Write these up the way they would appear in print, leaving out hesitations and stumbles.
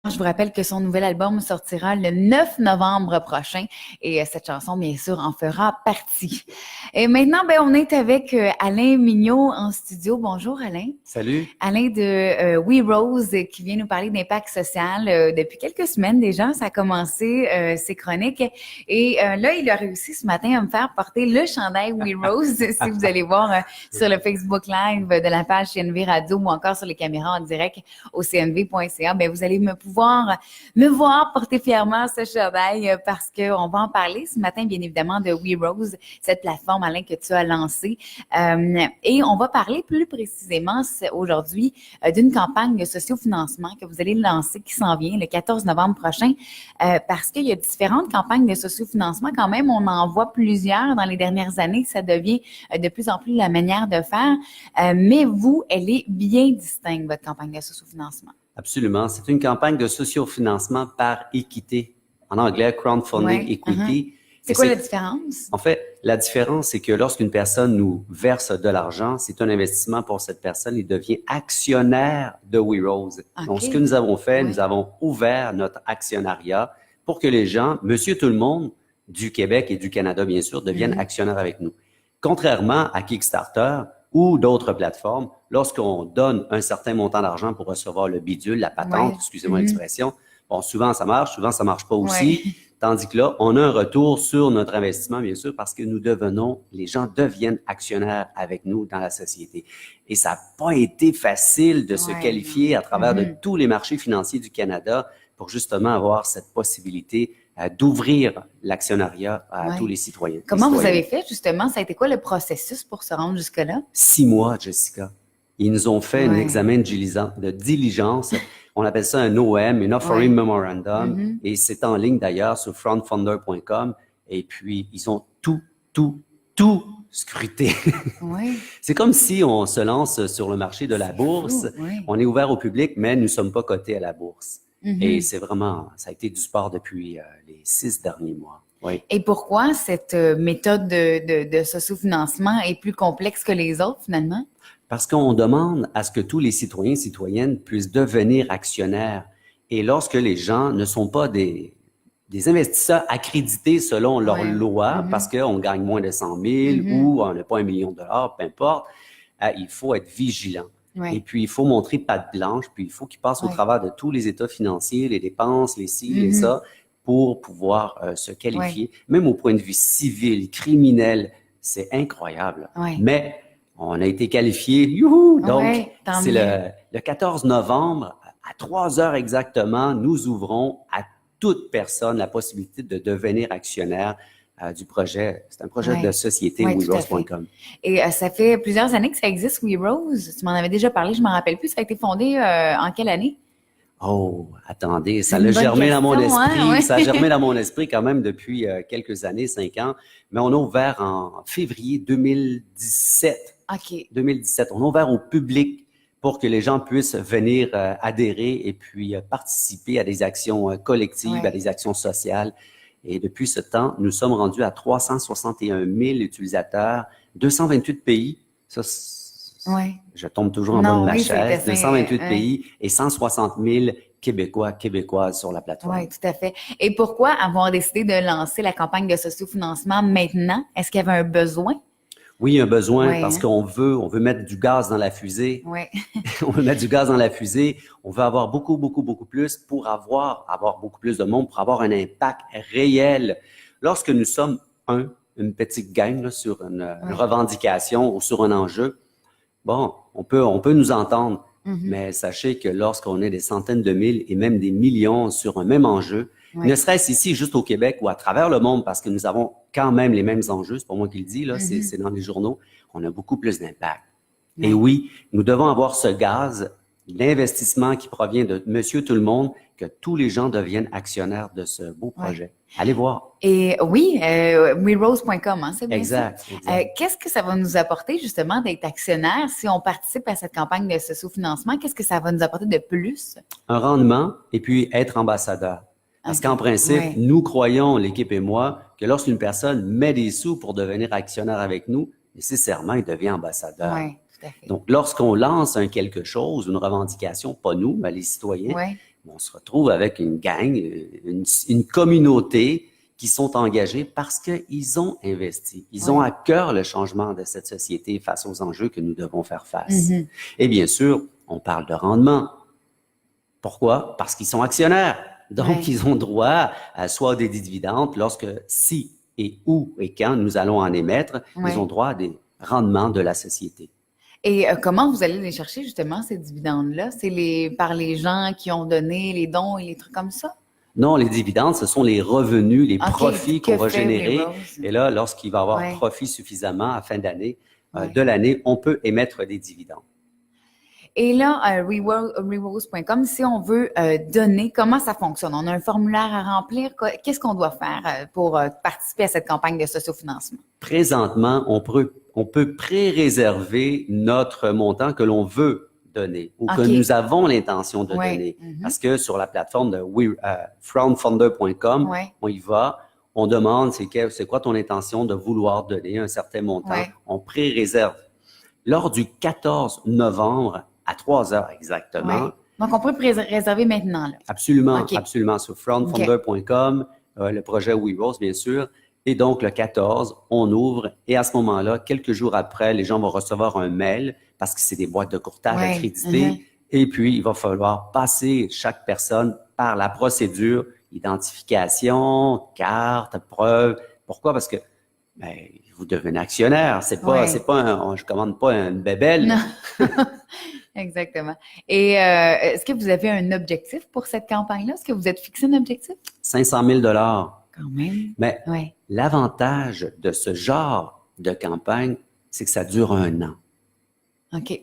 Je vous rappelle que son nouvel album sortira le 9 novembre prochain et cette chanson, bien sûr, en fera partie. Et maintenant, on est avec Alain Mignot en studio. Bonjour, Alain. Salut. Alain de We Rose qui vient nous parler d'impact social depuis quelques semaines déjà. Ça a commencé ses chroniques et là, il a réussi ce matin à me faire porter le chandail We Rose. Si vous allez voir sur le Facebook Live de la page CNV Radio ou encore sur les caméras en direct au cnv.ca, vous allez pouvoir me voir porter fièrement ce chandail parce qu'on va en parler ce matin, bien évidemment, de We Rose, cette plateforme, Alain, que tu as lancée. Et on va parler plus précisément aujourd'hui d'une campagne de sociofinancement que vous allez lancer qui s'en vient le 14 novembre prochain parce qu'il y a différentes campagnes de sociofinancement. Quand même, on en voit plusieurs dans les dernières années. Ça devient de plus en plus la manière de faire. Mais vous, elle est bien distincte, votre campagne de sociofinancement. Absolument. C'est une campagne de sociofinancement par équité. En anglais, crowdfunding equity. C'est quoi la différence? En fait, la différence, c'est que lorsqu'une personne nous verse de l'argent, c'est un investissement pour cette personne. Il devient actionnaire de We Rose. Okay. Donc, ce que nous avons fait, nous avons ouvert notre actionnariat pour que les gens, monsieur tout le monde, du Québec et du Canada, bien sûr, deviennent actionnaires avec nous. Contrairement à Kickstarter, ou d'autres plateformes, lorsqu'on donne un certain montant d'argent pour recevoir le bidule, la patente, excusez-moi l'expression, bon, souvent ça marche pas aussi, tandis que là, on a un retour sur notre investissement, bien sûr, parce que les gens deviennent actionnaires avec nous dans la société. Et ça n'a pas été facile de se qualifier à travers de tous les marchés financiers du Canada pour justement avoir cette possibilité d'ouvrir l'actionnariat à tous les citoyens. Comment vous avez fait, justement? Ça a été quoi le processus pour se rendre jusque-là? 6 mois, Jessica. Ils nous ont fait un examen de diligence. On appelle ça un OM, un Offering Memorandum. Et c'est en ligne d'ailleurs sur frontfunder.com. Et puis, ils ont tout scruté. C'est comme si on se lance sur le marché de la bourse. On est ouvert au public, mais nous ne sommes pas cotés à la bourse. Et c'est vraiment, ça a été du sport depuis les 6 derniers mois. Oui. Et pourquoi cette méthode de sociofinancement est plus complexe que les autres, finalement? Parce qu'on demande à ce que tous les citoyens et citoyennes puissent devenir actionnaires. Et lorsque les gens ne sont pas des investisseurs accrédités selon leurs lois, parce qu'on gagne moins de 100 000 ou on n'a pas $1 million, peu importe, il faut être vigilant. Et puis, il faut montrer patte blanche, puis il faut qu'ils passent au travers de tous les états financiers, les dépenses, les ci, les ça, pour pouvoir se qualifier. Même au point de vue civil, criminel, c'est incroyable. Mais on a été qualifiés. Youhou! Donc, c'est le 14 novembre, à 3 heures exactement, nous ouvrons à toute personne la possibilité de devenir actionnaire du projet. C'est un projet de société, WeRose.com. Et ça fait plusieurs années que ça existe, We Rose. Tu m'en avais déjà parlé, je ne m'en rappelle plus. Ça a été fondé en quelle année? Oh, attendez, ça a germé dans mon esprit. Ça a germé dans mon esprit quand même depuis quelques années, 5 ans. Mais on a ouvert en février 2017. OK. 2017. On a ouvert au public pour que les gens puissent venir adhérer et puis participer à des actions collectives, à des actions sociales. Et depuis ce temps, nous sommes rendus à 361 000 utilisateurs, 228 pays. Ça, je tombe toujours en bas de ma chaise. 228 pays et 160 000 Québécois, Québécoises sur la plateforme. Oui, tout à fait. Et pourquoi avoir décidé de lancer la campagne de sociofinancement maintenant? Est-ce qu'il y avait un besoin? Oui, un besoin parce qu'on veut mettre du gaz dans la fusée. On veut mettre du gaz dans la fusée. On veut avoir beaucoup plus pour avoir beaucoup plus de monde, pour avoir un impact réel. Lorsque nous sommes une petite gang là, sur une revendication ou sur un enjeu, bon, on peut nous entendre. Mais sachez que lorsqu'on est des centaines de mille et même des millions sur un même enjeu, ne serait-ce ici, juste au Québec ou à travers le monde, parce que nous avons quand même les mêmes enjeux, c'est pas moi qui le dis, là, c'est dans les journaux, on a beaucoup plus d'impact. Et oui, nous devons avoir ce gaz, l'investissement qui provient de monsieur tout le monde, que tous les gens deviennent actionnaires de ce beau projet. Allez voir. Et oui, WeRose.com, c'est bien exact. Qu'est-ce que ça va nous apporter, justement, d'être actionnaire si on participe à cette campagne de sociofinancement? Qu'est-ce que ça va nous apporter de plus? Un rendement et puis être ambassadeur. Parce qu'en principe, nous croyons, l'équipe et moi, que lorsqu'une personne met des sous pour devenir actionnaire avec nous, nécessairement, il devient ambassadeur. Tout à fait. Donc, lorsqu'on lance quelque chose, une revendication, pas nous, mais les citoyens, on se retrouve avec une gang, une communauté qui sont engagés parce qu'ils ont investi. Ils ont à cœur le changement de cette société face aux enjeux que nous devons faire face. Et bien sûr, on parle de rendement. Pourquoi? Parce qu'ils sont actionnaires. Donc, ils ont droit à soit des dividendes lorsque, si et où et quand nous allons en émettre, ils ont droit à des rendements de la société. Et comment vous allez les chercher justement, ces dividendes-là? C'est par les gens qui ont donné les dons et les trucs comme ça? Non, les dividendes, ce sont les revenus, les profits qu'on va générer. Et là, lorsqu'il va y avoir profit suffisamment à fin d'année, de l'année, on peut émettre des dividendes. Et là, WeRose.com, si on veut donner, comment ça fonctionne? On a un formulaire à remplir. Qu'est-ce qu'on doit faire pour participer à cette campagne de sociofinancement? Présentement, on peut pré-réserver notre montant que l'on veut donner ou que nous avons l'intention de donner. Parce que sur la plateforme de crowdfunder.com, on y va, on demande c'est quoi ton intention de vouloir donner un certain montant. On pré-réserve. Lors du 14 novembre, à 3 heures exactement. Donc, on peut réserver maintenant. Là. Absolument, absolument. Sur crowdfunder.com, le projet WeRose, bien sûr. Et donc, le 14, on ouvre et à ce moment-là, quelques jours après, les gens vont recevoir un mail parce que c'est des boîtes de courtage accréditées. Et puis, il va falloir passer chaque personne par la procédure, identification, carte, preuve. Pourquoi? Parce que vous devenez actionnaire. Je commande pas une bébelle. Non. Exactement. Et est-ce que vous avez un objectif pour cette campagne-là? Est-ce que vous êtes fixé un objectif? 500 000 $. Quand même. Mais l'avantage de ce genre de campagne, c'est que ça dure 1 an. OK.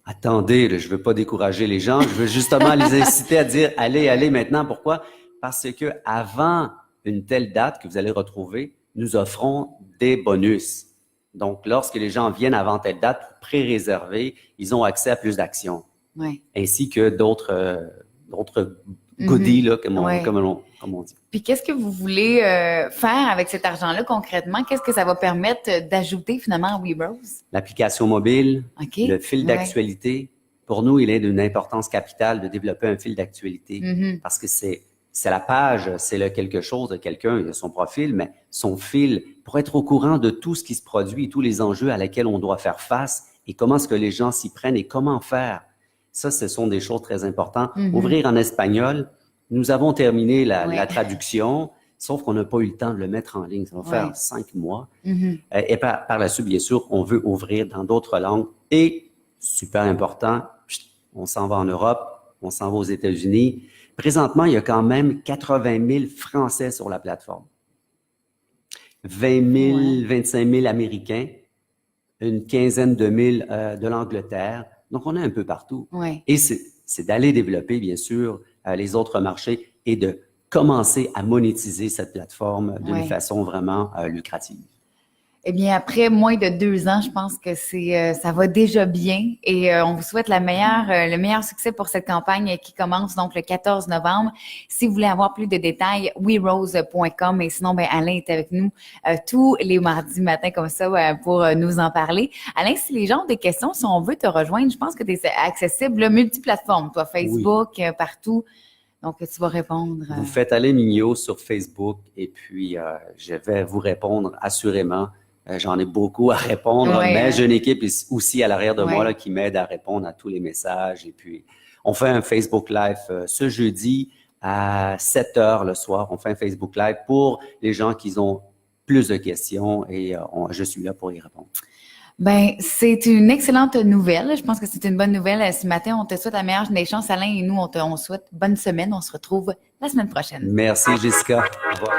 Attendez, je ne veux pas décourager les gens. Je veux justement les inciter à dire allez maintenant. Pourquoi? Parce que avant une telle date que vous allez retrouver, nous offrons des bonus. Donc, lorsque les gens viennent avant telle date, pré-réservés, ils ont accès à plus d'actions. Ainsi que d'autres goodies, là, comme on dit. Puis, qu'est-ce que vous voulez faire avec cet argent-là concrètement? Qu'est-ce que ça va permettre d'ajouter finalement à WeRose? L'application mobile, le fil d'actualité. Pour nous, il est d'une importance capitale de développer un fil d'actualité parce que c'est la page, c'est le quelque chose de quelqu'un, il a son profil, mais son fil pour être au courant de tout ce qui se produit, tous les enjeux à lesquels on doit faire face et comment est-ce que les gens s'y prennent et comment faire. Ça, ce sont des choses très importantes. Ouvrir en espagnol, nous avons terminé la traduction, sauf qu'on n'a pas eu le temps de le mettre en ligne. Ça va faire 5 mois. Et par la suite, bien sûr, on veut ouvrir dans d'autres langues. Et, super important, on s'en va en Europe, on s'en va aux États-Unis. Présentement, il y a quand même 80 000 Français sur la plateforme. 20 000, 25 000 Américains, une quinzaine de mille de l'Angleterre. Donc, on est un peu partout. Et c'est d'aller développer, bien sûr, les autres marchés et de commencer à monétiser cette plateforme d'une façon vraiment lucrative. Eh bien, après moins de 2 ans, je pense que ça va déjà bien et on vous souhaite le meilleur succès pour cette campagne qui commence donc le 14 novembre. Si vous voulez avoir plus de détails, WeRose.com et sinon, Alain est avec nous tous les mardis matins comme ça pour nous en parler. Alain, si les gens ont des questions, si on veut te rejoindre, je pense que tu es accessible multiplateforme, toi, Facebook, partout. Donc, tu vas répondre. Vous faites Alain Mignot sur Facebook et puis je vais vous répondre assurément. J'en ai beaucoup à répondre, mais j'ai une équipe aussi à l'arrière de moi là, qui m'aide à répondre à tous les messages. Et puis, on fait un Facebook Live ce jeudi à 7 heures le soir. On fait un Facebook Live pour les gens qui ont plus de questions et je suis là pour y répondre. C'est une excellente nouvelle. Je pense que c'est une bonne nouvelle. Ce matin, on te souhaite la meilleure des chances, Alain, et nous, on souhaite bonne semaine. On se retrouve la semaine prochaine. Merci, Jessica. Au revoir.